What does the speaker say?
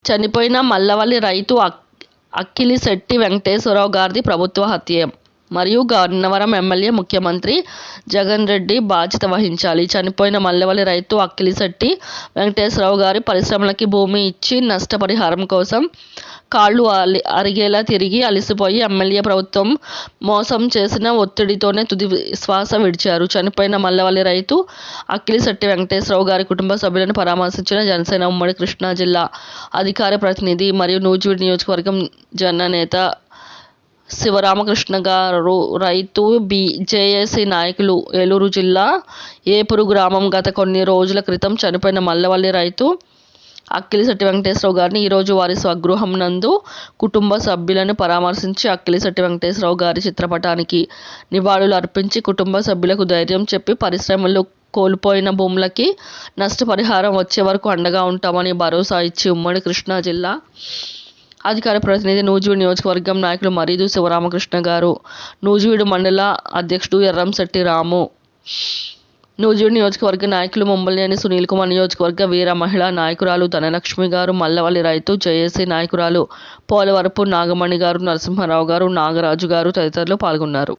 చనిపోయిన మల్లవల్లి రైతు అక్కిలిశెట్టి వెంకటేశ్వరరావు గారిది ప్రభుత్వ హత్యే మరియు గన్నవరం ఎమ్మెల్యే ముఖ్యమంత్రి జగన్ రెడ్డి బాధ్యత వహించాలి. చనిపోయిన మల్లవల్లి రైతు అక్కిలిశెట్టి వెంకటేశ్వరరావు గారి పరిశ్రమలకి భూమి ఇచ్చి నష్టపరిహారం కోసం కాళ్ళు అరిగేలా తిరిగి అలసిపోయి ఎమ్మెల్యే ప్రభుత్వం మోసం చేసిన ఒత్తిడితోనే తుది శ్వాస విడిచారు. చనిపోయిన మల్లవల్లి రైతు అక్కిలిశెట్టి వెంకటేశ్వరరావు గారి కుటుంబ సభ్యులను పరామర్శించిన జనసేన ఉమ్మడి కృష్ణా జిల్లా అధికార ప్రతినిధి మరియు నూజివీడు నియోజకవర్గం జననేత శివరామకృష్ణ గారు, రైతు జేఏసీ నాయకులు. ఏలూరు జిల్లా ఏపూరు గ్రామం. గత కొన్ని రోజుల క్రితం చనిపోయిన మల్లవల్లి రైతు అక్కిలిశెట్టి వెంకటేశ్వరరావు గారిని ఈరోజు వారి స్వగృహం నందు కుటుంబ సభ్యులను పరామర్శించి అక్కిలిశెట్టి వెంకటేశ్వరరావు గారి చిత్రపటానికి నివాళులు అర్పించి కుటుంబ సభ్యులకు ధైర్యం చెప్పి పరిశ్రమల్లో కోల్పోయిన భూములకి నష్టపరిహారం వచ్చే వరకు అండగా ఉంటామని భరోసా ఇచ్చి ఉమ్మడి కృష్ణా జిల్లా అధికార ప్రతినిధి నూజివీడు నియోజకవర్గం నాయకులు మరీదు శివరామకృష్ణ గారు, నూజివీడు మండల అధ్యక్షుడు ఎర్రంశెట్టి రాము, నూజివీడు నియోజకవర్గ నాయకులు ముంబలేని సునీల్ కుమార్, నియోజకవర్గ వీర మహిళా నాయకురాలు ధనలక్ష్మి గారు, మల్లవల్లి రైతు జేఏసీ నాయకురాలు పోలవరపు నాగమణి గారు, నరసింహారావు గారు, నాగరాజు గారు తదితరులు పాల్గొన్నారు.